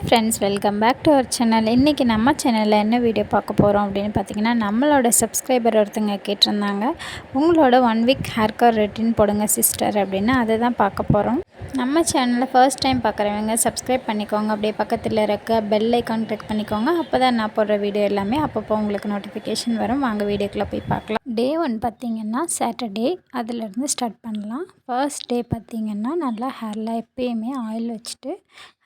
Friends, welcome back to our channel. இன்றைக்கி நம்ம சேனலில் என்ன வீடியோ பார்க்க போகிறோம் அப்படின்னு பார்த்திங்கன்னா, நம்மளோட சப்ஸ்கிரைபர் ஒருத்தங்க கேட்டிருந்தாங்க, உங்களோட 1 வீக் ஹேர் கர் ரொட்டீன் போடுங்க சிஸ்டர் அப்படின்னு. அதை தான் பார்க்க போகிறோம். நம்ம சேனலில் ஃபர்ஸ்ட் டைம் பார்க்குறவங்க சப்ஸ்கிரைப் பண்ணிக்கோங்க. அப்படியே பக்கத்தில் இருக்க பெல் ஐக்கான் கிளிக் பண்ணிக்கோங்க. அப்போ தான் நான் போடுற வீடியோ எல்லாமே அப்பப்போ உங்களுக்கு நோட்டிஃபிகேஷன் வரும். வாங்க வீடியோக்குள்ளே போய் பார்க்கலாம். டே 1 பார்த்திங்கன்னா சாட்டர்டே, அதிலேருந்து ஸ்டார்ட் பண்ணலாம். ஃபர்ஸ்ட் டே பார்த்திங்கன்னா நல்லா ஹேரில் எப்பயுமே ஆயில் வச்சுட்டு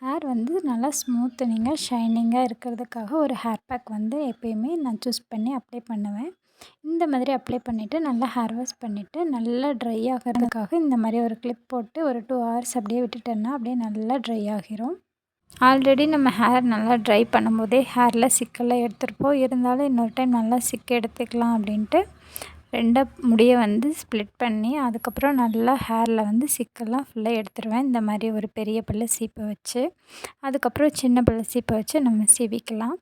ஹேர் வந்து நல்லா ஸ்மூத்தனிங்காக ஷைனிங்காக இருக்கிறதுக்காக ஒரு ஹேர் பேக் வந்து எப்பயுமே நான் சூஸ் பண்ணி அப்ளை பண்ணுவேன். இந்த மாதிரி அப்ளை பண்ணிவிட்டு நல்லா ஹேர் வாஷ் பண்ணிவிட்டு நல்லா ட்ரை ஆகிறதுக்காக இந்த மாதிரி ஒரு கிளிப் போட்டு ஒரு 2 ஹவர்ஸ் அப்படியே விட்டுட்டேன்னா அப்படியே நல்லா ட்ரை ஆகிரும். ஆல்ரெடி நம்ம ஹேர் நல்லா ட்ரை பண்ணும்போதே ஹேரில் சிக்கெல்லாம் எடுத்துருப்போம். இருந்தாலும் இன்னொரு டைம் நல்லா சிக்கு எடுத்துக்கலாம் அப்படின்ட்டு 2 முடியை வந்து ஸ்ப்ளிட் பண்ணி அதுக்கப்புறம் நல்லா ஹேரில் வந்து சிக்கெல்லாம் ஃபுல்லாக எடுத்துருவேன். இந்த மாதிரி ஒரு பெரிய பல்லு சீப்பை வச்சு அதுக்கப்புறம் சின்ன பல்லு சீப்பை வச்சு நம்ம சீவிக்கலாம்.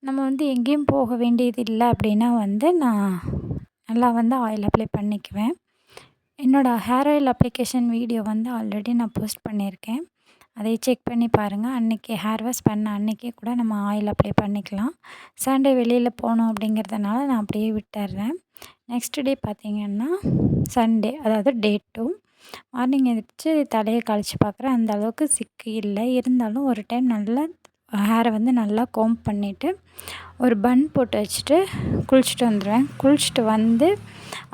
நம்ம வந்து எங்கேயும் போக வேண்டியது இல்லை அப்படின்னா வந்து நான் நல்லா வந்து ஆயில் அப்ளை பண்ணிக்குவேன். என்னோடய ஹேர் ஆயில் அப்ளிகேஷன் வீடியோ வந்து ஆல்ரெடி நான் போஸ்ட் பண்ணியிருக்கேன். அதை செக் பண்ணி பாருங்கள். அன்றைக்கி ஹேர் வாஷ் பண்ண அன்றைக்கே கூட நம்ம ஆயில் அப்ளை பண்ணிக்கலாம். சண்டே வெளியில் போனோம் அப்படிங்கிறதுனால நான் அப்படியே விட்டுறேன். நெக்ஸ்ட் டே பார்த்திங்கன்னா சண்டே, அதாவது டே 2 மார்னிங் எழுந்திரிச்சு தலையை கழிச்சு பார்க்குறேன். அந்த அளவுக்கு சிக்கு இல்லை. இருந்தாலும் ஒரு டைம் நல்லா ஹேரை வந்து நல்லா கோம்ப் பண்ணிவிட்டு ஒரு பன் போட்டு வச்சுட்டு குளிச்சுட்டு வந்துடுவேன். குளிச்சுட்டு வந்து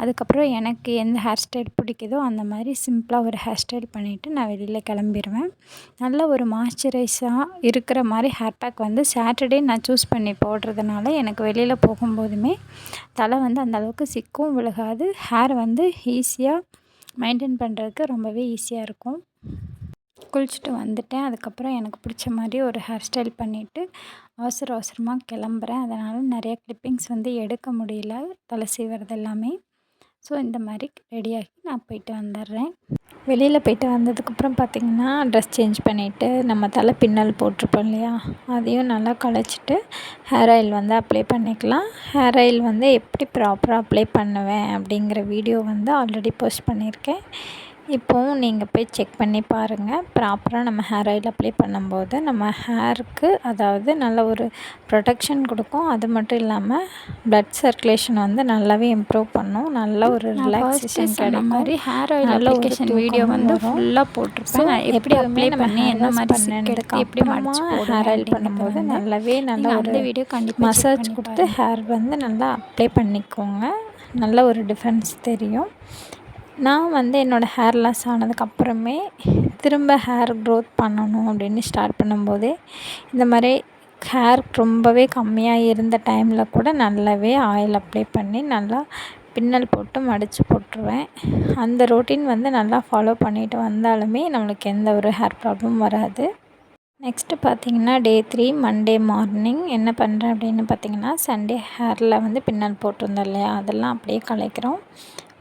அதுக்கப்புறம் எனக்கு எந்த ஹேர் ஸ்டைல் பிடிக்குதோ அந்த மாதிரி சிம்பிளாக ஒரு ஹேர் ஸ்டைல் பண்ணிவிட்டு நான் வெளியில் கிளம்பிடுவேன். நல்ல ஒரு மாய்ஸ்சரைஸாக இருக்கிற மாதிரி ஹேர் பேக் வந்து சாட்டர்டே நான் சூஸ் பண்ணி போடுறதுனால எனக்கு வெளியில் போகும்போதுமே தலை வந்து அந்தளவுக்கு சிக்கும் விழுகாது. ஹேர் வந்து ஈஸியாக மெயின்டைன் பண்ணுறதுக்கு ரொம்பவே ஈஸியாக இருக்கும். குளிச்சுட்டு வந்துட்டேன். அதுக்கப்புறம் எனக்கு பிடிச்ச மாதிரி ஒரு ஹேர் ஸ்டைல் பண்ணிவிட்டு அவசரமாக கிளம்புறேன். அதனால் நிறைய கிளிப்பிங்ஸ் வந்து எடுக்க முடியல, தலை சீவுறது எல்லாமே. ஸோ இந்த மாதிரி ரெடியாகி நான் போயிட்டு வந்துடுறேன். வெளியில் போயிட்டு வந்ததுக்கப்புறம் பார்த்திங்கன்னா ட்ரெஸ் சேஞ்ச் பண்ணிவிட்டு நம்ம தலை பின்னல் போட்டிருப்போம் இல்லையா, அதையும் நல்லா களைச்சிட்டு ஹேர் ஆயில் வந்து அப்ளை பண்ணிக்கலாம். ஹேர் ஆயில் வந்து எப்படி ப்ராப்பராக அப்ளை பண்ணுவேன் அப்படிங்கிற வீடியோ வந்து ஆல்ரெடி போஸ்ட் பண்ணியிருக்கேன். இப்போவும் நீங்கள் போய் செக் பண்ணி பாருங்கள். ப்ராப்பராக நம்ம ஹேர் ஆயில் அப்ளை பண்ணும்போது நம்ம ஹேருக்கு அதாவது நல்ல ஒரு ப்ரொடெக்ஷன் கொடுக்கும். அது மட்டும் இல்லாமல் ப்ளட் சர்க்குலேஷன் வந்து நல்லாவே இம்ப்ரூவ் பண்ணும். நல்ல ஒரு ரிலாக்ஸேஷன் கிடைக்கும். மாதிரி ஹேர் ஆயில் அப்ளிகேஷன் வீடியோ வந்து ஃபுல்லாக போட்டிருப்பேன். நான் எப்படி அப்ளை பண்ணி என்ன மாதிரி சிக்கு எப்படி மடிச்சு ஹேர் ஆயில் பண்ணும்போது நல்லாவே நல்ல ஒரு வீடியோ கண்டிப்பாக மசாஜ் கொடுத்து ஹேர் வந்து நல்லா அப்ளை பண்ணிக்கோங்க. நல்ல ஒரு டிஃப்ரென்ஸ் தெரியும். நான் வந்து என்னோடய ஹேர் லாஸ் ஆனதுக்கப்புறமே திரும்ப ஹேர் க்ரோத் பண்ணணும் அப்படின்னு ஸ்டார்ட் பண்ணும்போதே இந்த மாதிரி ஹேர் ரொம்பவே கம்மியாக இருந்த டைமில் கூட நல்லாவே ஆயில் அப்ளை பண்ணி நல்லா பின்னல் போட்டு மடித்து போட்டுருவேன். அந்த ரொட்டீன் வந்து நல்லா ஃபாலோ பண்ணிட்டு வந்தாலுமே நம்மளுக்கு எந்த ஒரு ஹேர் ப்ராப்ளமும் வராது. நெக்ஸ்ட்டு பார்த்திங்கன்னா டே 3 மண்டே மார்னிங் என்ன பண்ணுறேன் அப்படின்னு பார்த்திங்கன்னா, சண்டே ஹேரில் வந்து பின்னல் போட்டிருந்தோம் இல்லையா, அதெல்லாம் அப்படியே கலைக்கிறோம்.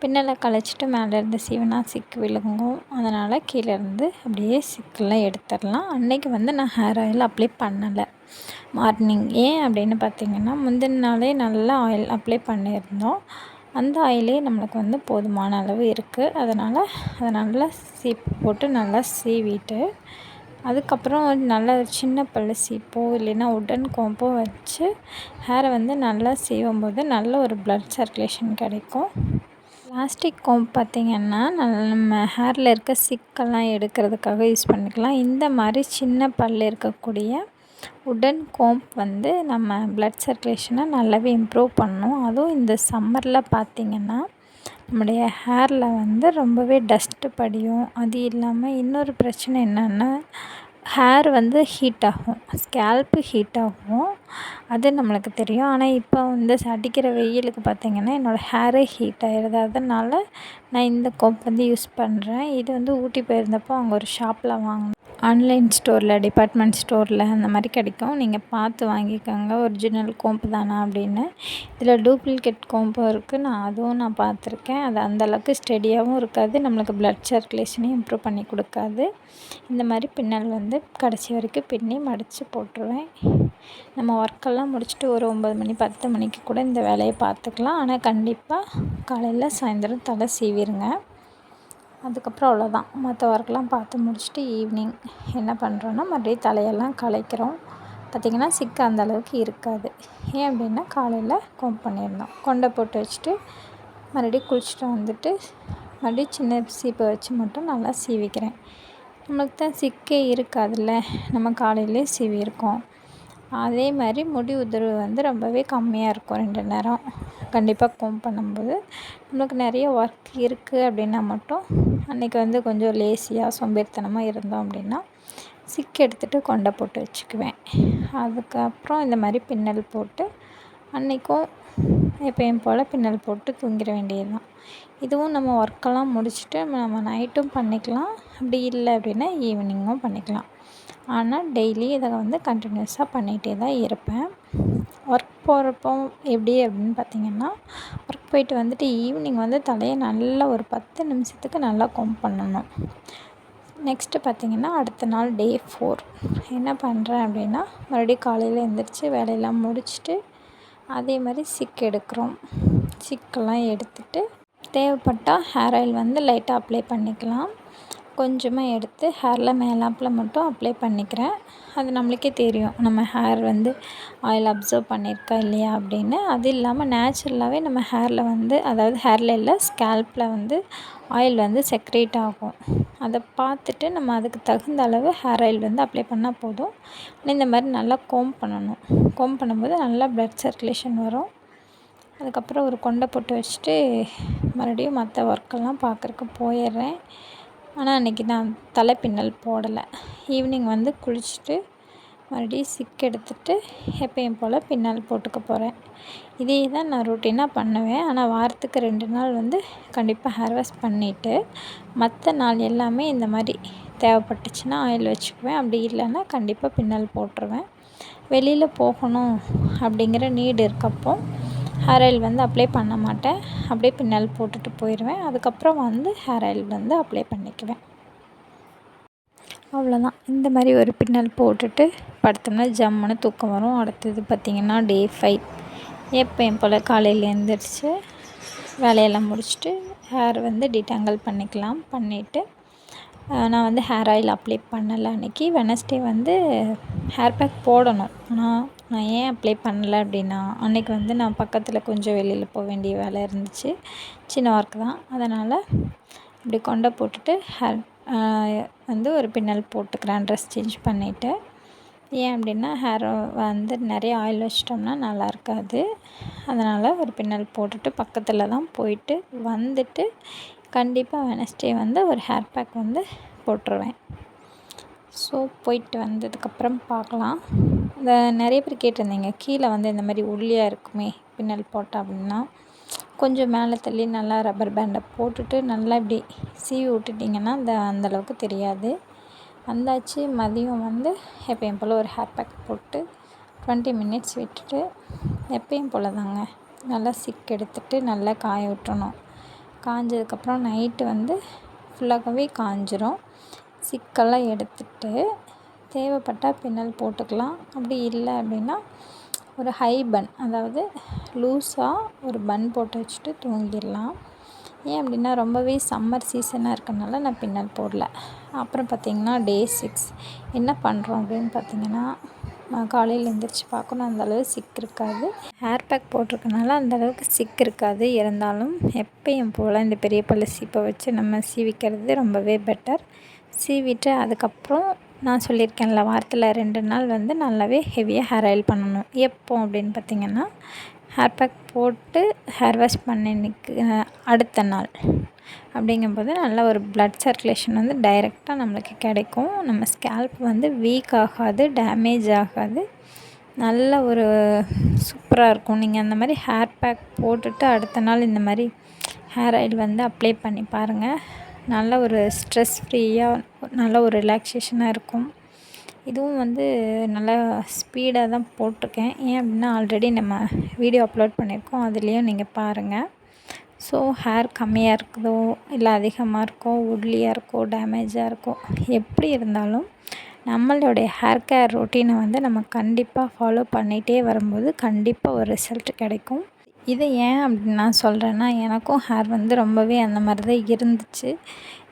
பின்னலை களைச்சிட்டு மேலேருந்து சீவினா சிக்கு விழுங்கும். அதனால் கீழேருந்து அப்படியே சிக்கெல்லாம் எடுத்துடலாம். அன்றைக்கி வந்து நான் ஹேர் ஆயில் அப்ளை பண்ணலை மார்னிங். ஏன் அப்படின்னு பார்த்திங்கன்னா, முந்தின நாளே நல்லா ஆயில் அப்ளை பண்ணியிருந்தோம். அந்த ஆயிலே நம்மளுக்கு வந்து போதுமான அளவு இருக்குது. அதனால் அதை நல்லா சீப்பு போட்டு நல்லா சீவிட்டு அதுக்கப்புறம் நல்லா சின்ன பல்லு சீப்போ இல்லைன்னா உட்டன் கோம்போ வச்சு ஹேரை வந்து நல்லா சீவும்போது நல்ல ஒரு ப்ளட் சர்க்குலேஷன் கிடைக்கும். பிளாஸ்டிக் கோம்ப் பார்த்திங்கன்னா நம்ம ஹேரில் இருக்க சிக்கெல்லாம் எடுக்கிறதுக்காக யூஸ் பண்ணிக்கலாம். இந்த மாதிரி சின்ன பல் இருக்கக்கூடிய உட்டன் கோம்ப் வந்து நம்ம ப்ளட் சர்க்குலேஷனை நல்லாவே இம்ப்ரூவ் பண்ணும். அதுவும் இந்த சம்மரில் பார்த்திங்கன்னா நம்முடைய ஹேரில் வந்து ரொம்பவே டஸ்ட்டு படியும். அது இல்லாமல் இன்னொரு பிரச்சனை என்னென்னா ஹேர் வந்து ஹீட் ஆகும், ஸ்கேல்ப்பு ஹீட் ஆகும். அது நம்மளுக்கு தெரியும். ஆனால் இப்போ வந்து அடிக்கிற வெயிலுக்கு பார்த்திங்கன்னா என்னோடய ஹேரே ஹீட் ஆகிடுது. அதனால் நான் இந்த கோம்ப் வந்து யூஸ் பண்ணுறேன். இது வந்து ஊட்டி போயிருந்தப்போ அங்கே ஒரு ஷாப்பில் வாங்கினேன். ஆன்லைன் ஸ்டோரில், டிபார்ட்மெண்ட் ஸ்டோரில் அந்த மாதிரி கிடைக்கும். நீங்கள் பார்த்து வாங்கிக்கோங்க ஒரிஜினல் கோம்பு தானா அப்படின்னு. இதில் டூப்ளிகேட் கோம்பும் இருக்குது. அதுவும் பார்த்துருக்கேன். அது அந்தளவுக்கு ஸ்டெடியாகவும் இருக்காது, நம்மளுக்கு ப்ளட் சர்க்குலேஷனையும் இம்ப்ரூவ் பண்ணி கொடுக்காது. இந்த மாதிரி பின்னல் வந்து கடைசி வரைக்கும் பின்னி மடித்து போட்டுருவேன். நம்ம ஒர்க்கெல்லாம் முடிச்சுட்டு ஒரு 9 மணி 10 மணிக்கு கூட இந்த வேலையை பார்த்துக்கலாம். ஆனால் கண்டிப்பாக காலையில் சாயந்தரம் தலை சீவிடுங்க. அதுக்கப்புறம் அவ்வளோதான். மற்ற ஒர்க்லாம் பார்த்து முடிச்சுட்டு ஈவினிங் என்ன பண்ணுறோன்னா மறுபடியும் தலையெல்லாம் கலைக்கிறோம். பார்த்திங்கன்னா சிக்கு அந்த அளவுக்கு இருக்காது. ஏன் அப்படின்னா காலையில் கோம் பண்ணியிருந்தோம். கொண்டை போட்டு வச்சுட்டு மறுபடியும் குளிச்சுட்டு வந்துட்டு மறுபடியும் சின்ன சீப்பை வச்சு மட்டும் நல்லா சீவிக்கிறேன். நம்மளுக்கு தான் சிக்கே இருக்காதுல்ல, நம்ம காலையிலே சீவியிருக்கோம். அதே மாதிரி முடி உதிர்வு வந்து ரொம்பவே கம்மியாக இருக்கும் 2 நேரம் கண்டிப்பாக கோம் பண்ணும்போது. நம்மளுக்கு நிறைய ஒர்க் இருக்குது அப்படின்னா மட்டும் அன்றைக்கி வந்து கொஞ்சம் லேசியாக சோம்பேறித்தனமாக இருந்தோம் அப்படின்னா சிக்கு எடுத்துகிட்டு கொண்டை போட்டு வச்சுக்குவேன். அதுக்கப்புறம் இந்த மாதிரி பின்னல் போட்டு அன்றைக்கும் எப்பயும் போல் பின்னல் போட்டு தூங்கிட வேண்டியது தான். இதுவும் நம்ம ஒர்க்கெல்லாம் முடிச்சுட்டு நம்ம நைட்டும் பண்ணிக்கலாம், அப்படி இல்லை அப்படின்னா ஈவினிங்கும் பண்ணிக்கலாம். ஆனால் டெய்லி இதை வந்து கண்டினியூஸாக பண்ணிகிட்டே தான் இருப்பேன். ஒர்க் போகிறப்போ எப்படி அப்படின்னு பார்த்திங்கன்னா, ஒர்க் போயிட்டு வந்துட்டு ஈவினிங் வந்து தலையை நல்லா ஒரு 10 நிமிஷத்துக்கு நல்லா கோம் பண்ணணும். நெக்ஸ்ட்டு பார்த்திங்கன்னா அடுத்த நாள் டே 4 என்ன பண்ணுறேன் அப்படின்னா, மறுபடியும் காலையில் எழுந்திரிச்சி வேலையெல்லாம் முடிச்சுட்டு அதே மாதிரி சிக்கு எடுக்கிறோம். சிக்கெல்லாம் எடுத்துகிட்டு தேவைப்பட்டால் ஹேர் ஆயில் வந்து லைட்டாக அப்ளை பண்ணிக்கலாம். கொஞ்சமாக எடுத்து ஹேரில் மேலாப்பில் மட்டும் அப்ளை பண்ணிக்கிறேன். அது நம்மளுக்கே தெரியும் நம்ம ஹேர் வந்து ஆயில் அப்சர்வ் பண்ணியிருக்கா இல்லையா அப்படின்னு. அது இல்லாமல் நேச்சுரலாகவே நம்ம ஹேரில் வந்து, அதாவது ஹேரில் இல்லை ஸ்கேல்பில் வந்து ஆயில் வந்து செக்ரேட் ஆகும். அதை பார்த்துட்டு நம்ம அதுக்கு தகுந்த அளவு ஹேர் ஆயில் வந்து அப்ளை பண்ணால் போதும். ஆனால் இந்த மாதிரி நல்லா கோம் பண்ணணும். கோம் பண்ணும்போது நல்லா ப்ளட் சர்க்குலேஷன் வரும். அதுக்கப்புறம் ஒரு கொண்டை போட்டு வச்சுட்டு மறுபடியும் மற்ற ஒர்க்கெல்லாம் பார்க்குறக்கு போயிடுறேன். ஆனால் அன்றைக்கி நான் தலை பின்னல் போடலை. ஈவினிங் வந்து குளிச்சுட்டு மறுபடியும் சிக்கு எடுத்துகிட்டு எப்பயும் போல் பின்னல் போட்டுக்க போகிறேன். இதே தான் நான் ரொட்டீனாக பண்ணுவேன். ஆனால் வாரத்துக்கு 2 நாள் வந்து கண்டிப்பாக ஹேர் வாஷ் பண்ணிவிட்டு மற்ற நாள் எல்லாமே இந்த மாதிரி தேவைப்பட்டுச்சுன்னா ஆயில் வச்சுக்குவேன். அப்படி இல்லைன்னா கண்டிப்பாக பின்னல் போட்டுருவேன். வெளியில் போகணும் அப்படிங்கிற நீடு இருக்கப்போ ஹேர் ஆயில் வந்து அப்ளை பண்ண மாட்டேன். அப்படியே பின்னல் போட்டுட்டு போயிடுவேன். அதுக்கப்புறம் வந்து ஹேர் ஆயில் வந்து அப்ளை பண்ணிக்குவேன். அவ்வளோதான். இந்த மாதிரி ஒரு பின்னல் போட்டுட்டு படுத்தோம்னா ஜம்முன்னு தூக்கம் வரும். அடுத்தது பார்த்திங்கன்னா டே 5 எப்பயும் போல் காலையில் எழுந்திரிச்சு வேலையெல்லாம் முடிச்சுட்டு ஹேர் வந்து டிடாங்கிள் பண்ணிக்கலாம். பண்ணிவிட்டு நான் வந்து ஹேர் ஆயில் அப்ளை பண்ணலை. அன்றைக்கி வெட்னஸ்டே வந்து ஹேர் பேக் போடணும். ஆனால் நான் ஏன் அப்ளை பண்ணலை அப்படின்னா, அன்றைக்கி வந்து நான் பக்கத்தில் கொஞ்சம் வெளியில் போக வேண்டிய வேலை இருந்துச்சு. சின்ன ஒர்க் தான். அதனால் இப்படி கொண்டை போட்டுட்டு ஹேர் வந்து ஒரு பின்னல் போட்டுக்கிறேன் ட்ரெஸ் சேஞ்ச் பண்ணிவிட்டு. ஏன் அப்படின்னா ஹேர் வந்து நிறைய ஆயில் வச்சிட்டோம்னா நல்லா இருக்காது. அதனால் ஒரு பின்னல் போட்டுட்டு பக்கத்தில் தான் போயிட்டு வந்துட்டு கண்டிப்பாக வெட்னஸ்டே வந்து ஒரு ஹேர் பேக் வந்து போட்டுருவேன். ஸோ போயிட்டு வந்ததுக்கப்புறம் பார்க்கலாம். இந்த நிறைய பேர் கேட்டிருந்தீங்க, கீழே வந்து இந்த மாதிரி ஒல்லியாக இருக்குமே பின்னல் போட்டால் அப்படின்னா, கொஞ்சம் மேலே தள்ளி நல்லா ரப்பர் பேண்டை போட்டுட்டு நல்லா இப்படி சீவி விட்டுட்டிங்கன்னா அந்தளவுக்கு தெரியாது. வந்தாச்சு. மதியம் வந்து எப்பயும் போல் ஒரு ஹேர் பேக் போட்டு 20 மினிட்ஸ் விட்டுட்டு எப்பயும் போல் தாங்க நல்லா சிக்கு எடுத்துகிட்டு நல்லா காய விட்டுறணும். காஞ்சதுக்கப்புறம் நைட்டு வந்து ஃபுல்லாகவே காஞ்சிரும். சிக்கெல்லாம் எடுத்துகிட்டு தேவைப்பட்டால் பின்னல் போட்டுக்கலாம். அப்படி இல்லை அப்படின்னா ஒரு ஹை பன், அதாவது லூஸாக ஒரு பன் போட்டு வச்சுட்டு தூங்கிடலாம். ஏன் அப்படின்னா ரொம்பவே சம்மர் சீசனாக இருக்கனால நான் பின்னல் போடல. அப்புறம் பார்த்திங்கன்னா டே 6 என்ன பண்ணுறோம் அப்படின்னு பார்த்திங்கன்னா, காலையில் எழுந்திரிச்சு பார்க்கணும். அந்தளவு சிக்கு இருக்காது. ஹேர் பேக் போட்டிருக்கனால அந்தளவுக்கு சிக்கு இருக்காது. இருந்தாலும் எப்பயும் போல் இந்த பெரிய பல்லு சீப்பை வச்சு நம்ம சீவிக்கிறது ரொம்பவே பெட்டர். சீவிட்டு அதுக்கப்புறம் நான் சொல்லியிருக்கேன்ல, வாரத்தில் 2 நாள் வந்து நல்லாவே ஹெவியாக ஹேர் ஆயில் பண்ணணும். எப்போ அப்படின்னு பார்த்திங்கன்னா, ஹேர் பேக் போட்டு ஹேர் வாஷ் பண்ணிக்கு அடுத்த நாள் அப்படிங்கும்போது நல்ல ஒரு ப்ளட் சர்க்குலேஷன் வந்து டைரெக்டாக நம்மளுக்கு கிடைக்கும். நம்ம ஸ்கேல்ப் வந்து வீக் ஆகாது, டேமேஜ் ஆகாது. நல்ல ஒரு சூப்பராக இருக்கும். நீங்கள் அந்த மாதிரி ஹேர் பேக் போட்டுட்டு அடுத்த நாள் இந்த மாதிரி ஹேர் ஆயில் வந்து அப்ளை பண்ணி பாருங்கள். நல்ல ஒரு ஸ்ட்ரெஸ் ஃப்ரீயாக நல்ல ஒரு ரிலாக்ஸேஷனாக இருக்கும். இதுவும் வந்து நல்லா ஸ்பீடாக தான் போட்டிருக்கேன். ஏன் அப்படின்னா ஆல்ரெடி நம்ம வீடியோ அப்லோட் பண்ணியிருக்கோம். அதுலேயும் நீங்கள் பாருங்கள். ஸோ ஹேர் கம்மியாக இருக்குதோ இல்லை அதிகமாக இருக்கோ, ஒல்லியாக இருக்கோ, டேமேஜாக இருக்கோ, எப்படி இருந்தாலும் நம்மளுடைய ஹேர் கேர் ரொட்டீனை வந்து நம்ம கண்டிப்பாக ஃபாலோ பண்ணிகிட்டே வரும்போது கண்டிப்பாக ஒரு ரிசல்ட் கிடைக்கும். இது ஏன் அப்படின்னு நான் சொல்கிறேன்னா, எனக்கும் ஹேர் வந்து ரொம்பவே அந்த மாதிரி தான் இருந்துச்சு.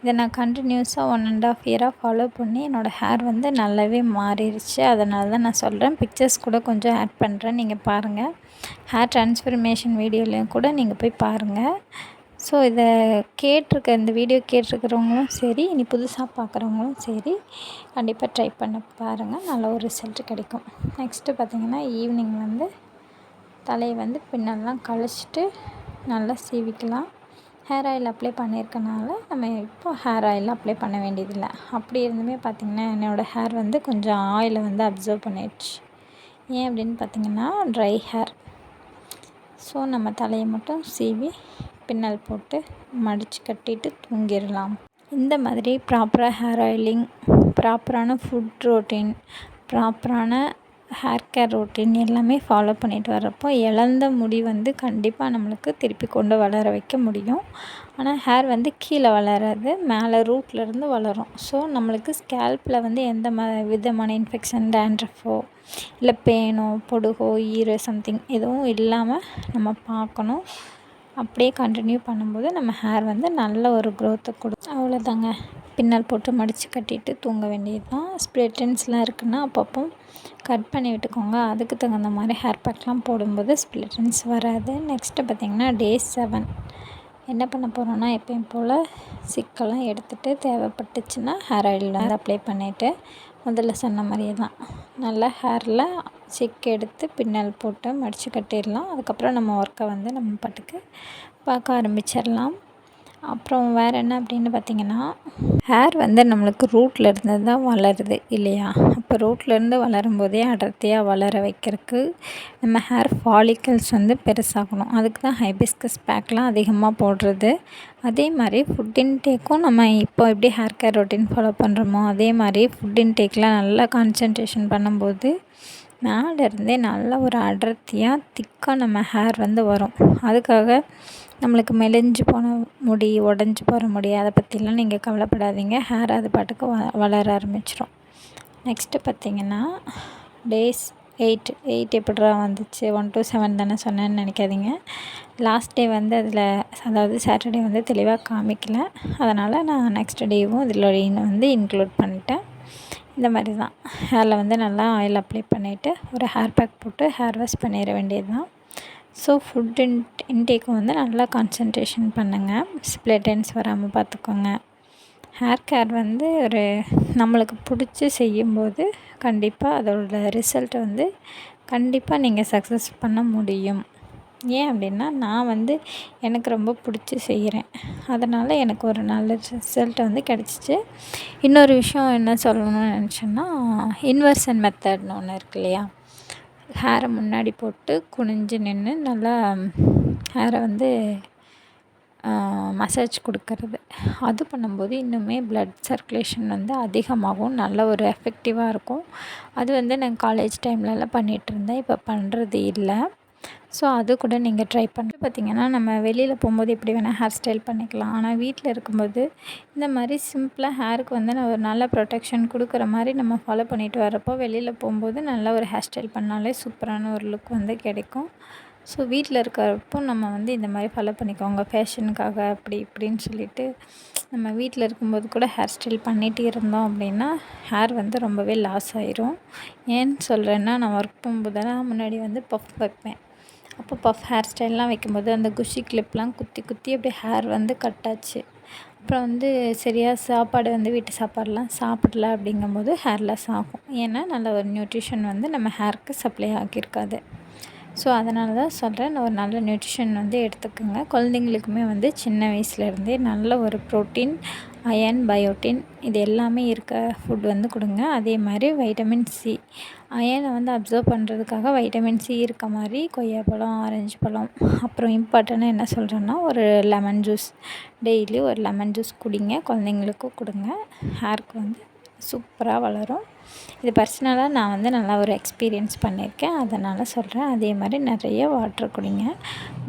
இதை நான் கண்டினியூஸாக 1½ இயராக ஃபாலோ பண்ணி என்னோடய ஹேர் வந்து நல்லாவே மாறிடுச்சு. அதனால தான் நான் சொல்கிறேன். பிக்சர்ஸ் கூட கொஞ்சம் ஆட் பண்ணுறேன், நீங்கள் பாருங்கள். ஹேர் ட்ரான்ஸ்ஃபர்மேஷன் வீடியோலையும் கூட நீங்கள் போய் பாருங்கள். ஸோ இதை இந்த வீடியோ கேட்டிருக்கிறவங்களும் சரி, இனி புதுசாக பார்க்குறவங்களும் சரி, கண்டிப்பாக ட்ரை பண்ண பாருங்கள். நல்ல ஒரு ரிசல்ட் கிடைக்கும். நெக்ஸ்ட்டு பார்த்திங்கன்னா, ஈவினிங் வந்து தலையை வந்து பின்னெல்லாம் கழிச்சிட்டு நல்லா சீவிக்கலாம். ஹேர் ஆயில் அப்ளை பண்ணியிருக்கனால நம்ம இப்போ ஹேர் ஆயில் அப்ளை பண்ண வேண்டியதில்லை. அப்படி இருந்துமே பார்த்திங்கன்னா, என்னோடய ஹேர் வந்து கொஞ்சம் ஆயிலை வந்து அப்சர்வ் பண்ணிடுச்சு. ஏன் அப்படின்னு பார்த்திங்கன்னா, ட்ரை ஹேர். ஸோ நம்ம தலையை மட்டும் சீவி பின்னல் போட்டு மடித்து கட்டிட்டு தூங்கிடலாம். இந்த மாதிரி ப்ராப்பராக ஹேர் ஆயிலிங், ப்ராப்பரான ஃபுட் ரொட்டீன், ப்ராப்பரான ஹேர் கேர் ரொட்டீன் எல்லாமே ஃபாலோ பண்ணிட்டு வர்றப்போ இழந்த முடி வந்து கண்டிப்பாக நம்மளுக்கு திருப்பி கொண்டு வளர வைக்க முடியும். ஆனால் ஹேர் வந்து கீழே வளராது, மேலே ரூட்லேருந்து வளரும். ஸோ நம்மளுக்கு ஸ்கேல்பில் வந்து எந்த விதமான இன்ஃபெக்ஷன், டேண்ட்ரஃபோ இல்லை பேனோ, பொடுகோ, ஈரோ சம்திங் எதுவும் இல்லாமல் நம்ம பார்க்கணும். அப்படியே கண்டினியூ பண்ணும்போது நம்ம ஹேர் வந்து நல்ல ஒரு க்ரோத்தை கொடுக்கும். அவ்வளோதாங்க. பின்னல் போட்டு மடித்து கட்டிட்டு தூங்க வேண்டியது தான். ஸ்ப்ளிட் எண்ட்ஸ்லாம் இருக்குன்னா அப்பப்போ கட் பண்ணி விட்டுக்கோங்க. அதுக்கு தகுந்த மாதிரி ஹேர் பேக்லாம் போடும்போது ஸ்ப்ளிட் எண்ட்ஸ் வராது. நெக்ஸ்ட்டு பார்த்திங்கன்னா, டே 7 என்ன பண்ண போகிறோன்னா, எப்பயும் போல் சிக்கெல்லாம் எடுத்துகிட்டு தேவைப்பட்டுச்சுன்னா ஹேர் ஆயில் வந்து அப்ளை பண்ணிவிட்டு முதல்ல சொன்ன மாதிரியே தான் நல்லா ஹேரில் சிக்கு எடுத்து பின்னல் போட்டு மடித்து கட்டிடலாம். அதுக்கப்புறம் நம்ம ஒர்க்கை வந்து நம்ம பாட்டுக்கு பார்க்க ஆரம்பிச்சிடலாம். அப்புறம் வேறு என்ன அப்படின்னு பார்த்திங்கன்னா, ஹேர் வந்து நம்மளுக்கு ரூட்டில் இருந்து தான் வளருது இல்லையா? அப்போ ரூட்லேருந்து வளரும்போதே அடர்த்தியாக வளர வைக்கிறதுக்கு நம்ம ஹேர் ஃபாலிக்கல்ஸ் வந்து பெருசாகணும். அதுக்கு தான் ஹைபிஸ்கஸ் பேக்லாம் அதிகமாக போடுறது. அதே மாதிரி ஃபுட் இன்டேக்கும் நம்ம இப்போ எப்படி ஹேர் கேர் ரொட்டீன் ஃபாலோ பண்ணுறோமோ அதே மாதிரி ஃபுட் இன்டேக்கில் நல்லா கான்சன்ட்ரேஷன் பண்ணும்போது மேலேருந்தே நல்லா ஒரு அடர்த்தியாக திக்காக நம்ம ஹேர் வந்து வரும். அதுக்காக நம்மளுக்கு மெலிஞ்சு போன முடி, உடஞ்சி போகிற முடி அதை பற்றிலாம் நீங்கள் கவலைப்படாதீங்க. ஹேர் அது பாட்டுக்கு வளர ஆரம்பிச்சிடும். நெக்ஸ்ட்டு பார்த்திங்கன்னா, டேஸ் 8 எப்படிரா வந்துச்சு, 1 to 7 தானே சொன்னேன்னு நினைக்காதீங்க. லாஸ்ட் டே வந்து அதில், அதாவது சாட்டர்டே வந்து தெளிவாக காமிக்கல. அதனால் நான் நெக்ஸ்ட் டேவும் இதில் வந்து இன்க்ளூட் பண்ணிட்டேன். இந்த மாதிரி தான் ஹேரில் வந்து நல்லா ஆயில் அப்ளை பண்ணிவிட்டு ஒரு ஹேர் பேக் போட்டு ஹேர் வாஷ் பண்ணிட வேண்டியது தான். ஸோ ஃபுட் இன்டேக்கும் வந்து நல்லா கான்சன்ட்ரேஷன் பண்ணுங்கள். ஸ்ப்ளிட் எண்ட்ஸ் வராமல் பார்த்துக்கோங்க. ஹேர் கேர் வந்து ஒரு நம்மளுக்கு பிடிச்சி செய்யும்போது கண்டிப்பாக அதோட ரிசல்ட் வந்து கண்டிப்பாக நீங்கள் சக்ஸஸ் பண்ண முடியும். ஏன் அப்படின்னா, நான் வந்து எனக்கு ரொம்ப பிடிச்சி செய்கிறேன். அதனால் எனக்கு ஒரு நல்ல ரிசல்ட் வந்து கிடச்சிச்சு. இன்னொரு விஷயம் என்ன சொல்லணும்னு நினச்சேன்னா, இன்வர்ஷன் மெத்தட்னு ஒன்று இருக்கு இல்லையா? ஹேரை முன்னாடி போட்டு குனிஞ்சு நின்று நல்லா ஹேரை வந்து மசாஜ் கொடுக்கறது. அது பண்ணும்போது இன்னுமே ப்ளட் சர்க்குலேஷன் வந்து அதிகமாகும், நல்ல ஒரு எஃபெக்டிவாக இருக்கும். அது வந்து நான் காலேஜ் டைம்லலாம் பண்ணிகிட்ருந்தேன், இப்போ பண்ணுறது இல்லை. ஸோ அது கூட நீங்கள் ட்ரை பண்ணி பார்த்திங்கன்னா, நம்ம வெளியில் போகும்போது எப்படி வேணால் ஹேர் ஸ்டைல் பண்ணிக்கலாம். ஆனால் வீட்டில் இருக்கும்போது இந்த மாதிரி சிம்பிளாக ஹேருக்கு வந்து நான் ஒரு நல்ல ப்ரொடெக்ஷன் கொடுக்குற மாதிரி நம்ம ஃபாலோ பண்ணிட்டு வரப்போ வெளியில் போகும்போது நல்ல ஒரு ஹேர் ஸ்டைல் பண்ணாலே சூப்பரான ஒரு லுக் வந்து கிடைக்கும். ஸோ வீட்டில் இருக்கிறப்போ நம்ம வந்து இந்த மாதிரி ஃபாலோ பண்ணிக்கோங்க. ஃபேஷனுக்காக அப்படி இப்படின்னு சொல்லிட்டு நம்ம வீட்டில் இருக்கும்போது கூட ஹேர் ஸ்டைல் பண்ணிகிட்டு இருந்தோம் அப்படின்னா ஹேர் வந்து ரொம்பவே லாஸ் ஆயிரும். ஏன்னு சொல்கிறேன்னா, நான் ஒர்க் போகும்போதெல்லாம் முன்னாடி வந்து பஃப் வைப்பேன். அப்போ பஃப் ஹேர் ஸ்டைல்லாம் வைக்கும்போது அந்த குஷி கிளிப்லாம் குத்தி குத்தி அப்படியே ஹேர் வந்து கட்டாச்சு. அப்புறம் வந்து சரியாக சாப்பாடு வந்து வீட்டு சாப்பாடெலாம் சாப்பிடல அப்படிங்கும்போது ஹேர் லாஸ் ஆகும். ஏன்னா நல்ல ஒரு நியூட்ரிஷன் வந்து நம்ம ஹேருக்கு சப்ளை ஆகியிருக்காது. ஸோ அதனால தான் சொல்கிறேன், ஒரு நல்ல நியூட்ரிஷன் வந்து எடுத்துக்கோங்க. குழந்தைங்களுக்குமே வந்து சின்ன வயசுலேருந்தே நல்ல ஒரு ப்ரோட்டீன், அயன், பயோட்டின் இது எல்லாமே இருக்க ஃபுட் வந்து கொடுங்க. அதே மாதிரி வைட்டமின் சி, அயனை வந்து அப்சர்வ் பண்ணுறதுக்காக வைட்டமின் சி இருக்க மாதிரி கொய்யாப்பழம், ஆரஞ்சு பழம், அப்புறம் இம்பார்ட்டண்ட்டாக என்ன சொல்கிறேன்னா, ஒரு லெமன் ஜூஸ், டெய்லி ஒரு லெமன் ஜூஸ் குடிங்க. குழந்தைங்களுக்கும் கொடுங்க. ஹேருக்கு வந்து சூப்பராக வளரும். இது பர்சனலாக நான் வந்து நல்லா ஒரு எக்ஸ்பீரியன்ஸ் பண்ணியிருக்கேன், அதனால் சொல்கிறேன். அதே மாதிரி நிறைய வாட்டர் குடிங்க,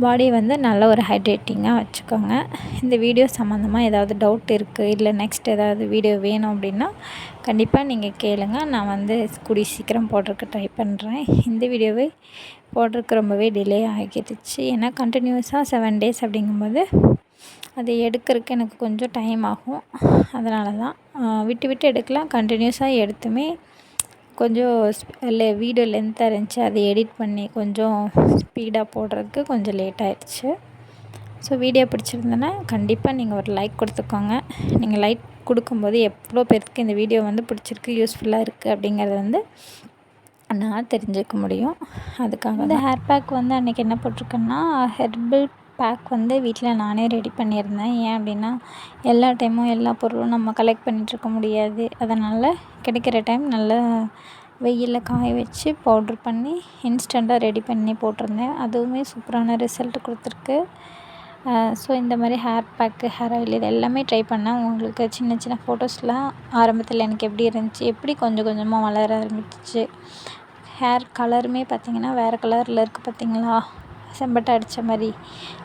பாடி வந்து நல்ல ஒரு ஹைட்ரேட்டிங்காக வச்சுக்கோங்க. இந்த வீடியோ சம்மந்தமாக ஏதாவது டவுட் இருக்குது, இல்லை நெக்ஸ்ட் ஏதாவது வீடியோ வேணும் அப்படின்னா கண்டிப்பாக நீங்கள் கேளுங்க. நான் வந்து கூடிய சீக்கிரம் போடுறதுக்கு ட்ரை பண்ணுறேன். இந்த வீடியோவை போடுறதுக்கு ரொம்பவே டிலே ஆகிடுச்சு, ஏன்னா கண்டினியூஸாக 7 டேஸ் அப்படிங்கும்போது அதை எடுக்கிறதுக்கு எனக்கு கொஞ்சம் டைம் ஆகும். அதனால தான் விட்டு விட்டு எடுக்கலாம். கண்டினியூஸாக எடுத்துமே கொஞ்சம் வீடியோ லென்த்தாக இருந்துச்சு, அதை எடிட் பண்ணி கொஞ்சம் ஸ்பீடாக போடுறதுக்கு கொஞ்சம் லேட் ஆகிடுச்சு. ஸோ வீடியோ பிடிச்சிருந்தேன்னா கண்டிப்பாக நீங்கள் ஒரு லைக் கொடுத்துக்கோங்க. நீங்கள் லைக் கொடுக்கும்போது எவ்வளோ பேருக்கு இந்த வீடியோ வந்து பிடிச்சிருக்கு, யூஸ்ஃபுல்லாக இருக்குது அப்படிங்கிறது வந்து நான் தெரிஞ்சுக்க முடியும். அதுக்காக இந்த ஹேர் பேக் வந்து அன்றைக்கி என்ன போட்டிருக்கேன்னா, ஹெர்பல் பேக் வந்து வீட்டில் நானே ரெடி பண்ணியிருந்தேன். ஏன் அப்படின்னா எல்லா டைமும் எல்லா பொருளும் நம்ம கலெக்ட் பண்ணிகிட்ருக்க முடியாது. அதனால் கிடைக்கிற டைம் நல்லா வெயிலில் காய வச்சு பவுட்ரு பண்ணி இன்ஸ்டண்ட்டாக ரெடி பண்ணி போட்டிருந்தேன். அதுவுமே சூப்பரான ரிசல்ட் கொடுத்துருக்கு. ஸோ இந்த மாதிரி ஹேர் பேக்கு, ஹேர் ஆயில் இது எல்லாமே ட்ரை பண்ணேன். உங்களுக்கு சின்ன சின்ன ஃபோட்டோஸ்லாம் ஆரம்பத்தில் எனக்கு எப்படி இருந்துச்சு, எப்படி கொஞ்சம் கொஞ்சமாக வளர ஆரம்பிச்சிச்சு, ஹேர் கலருமே பார்த்திங்கன்னா வேறு கலரில் இருக்குது பார்த்திங்களா, செம்பட்டை அடித்த மாதிரி,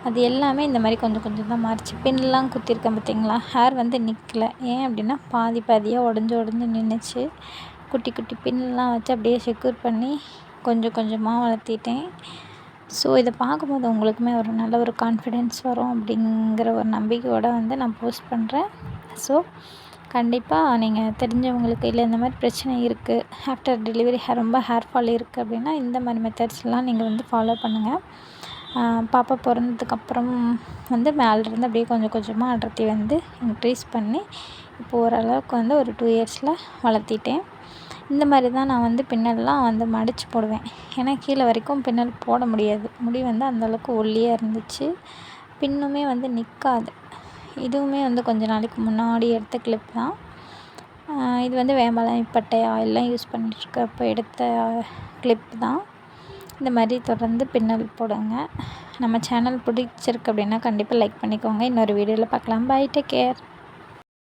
அது எல்லாமே இந்த மாதிரி கொஞ்சம் கொஞ்சம் தான் மாறிச்சு. பின்லாம் குத்திருக்கேன் பார்த்திங்களா, ஹேர் வந்து நிற்கலை. ஏன் அப்படின்னா பாதி பாதியாக உடஞ்சி நின்றுச்சு. குட்டி குட்டி பின்லாம் வச்சு அப்படியே செக்யூர் பண்ணி கொஞ்சம் கொஞ்சமாக வளர்த்திட்டேன். ஸோ இதை பார்க்கும்போது உங்களுக்குமே ஒரு நல்ல ஒரு கான்ஃபிடென்ஸ் வரும் அப்படிங்கிற ஒரு நம்பிக்கையோடு வந்து நான் போஸ்ட் பண்ணுறேன். ஸோ கண்டிப்பாக நீங்கள் தெரிஞ்சவங்களுக்கு, இல்லை இந்த மாதிரி பிரச்சனை இருக்குது, ஆஃப்டர் டெலிவரி ரொம்ப ஹேர் ஃபால் இருக்குது அப்படின்னா இந்த மாதிரி மெத்தட்ஸ்லாம் நீங்கள் வந்து ஃபாலோ பண்ணுங்கள். பாப்பா பிறந்ததுக்கப்புறம் வந்து மேலேருந்து அப்படியே கொஞ்சம் கொஞ்சமாக அடர்த்தி வந்து இன்க்ரீஸ் பண்ணி இப்போ ஓரளவுக்கு வந்து ஒரு 2 இயர்ஸில் வளர்த்திட்டேன். இந்த மாதிரி தான் நான் வந்து பின்னல்லாம் வந்து மடித்து போடுவேன். ஏன்னா கீழே வரைக்கும் பின்னல் போட முடியாது, முடி வந்து அந்தளவுக்கு ஒல்லியாக இருந்துச்சு. பின்னுமே வந்து நிற்காது. இதுவுமே வந்து கொஞ்ச நாளைக்கு முன்னாடி எடுத்த கிளிப் தான். இது வந்து வேம்பலாம்பட்டை ஆயிலெலாம் யூஸ் பண்ணிட்டுருக்கப்போ எடுத்த கிளிப் தான். இந்த மாதிரி தொடர்ந்து பின்னல் போடுங்க. நம்ம சேனல் பிடிச்சிருக்கு அப்படின்னா கண்டிப்பாக லைக் பண்ணிக்கோங்க. இன்னொரு வீடியோவில் பார்க்கலாம். Bye, take care.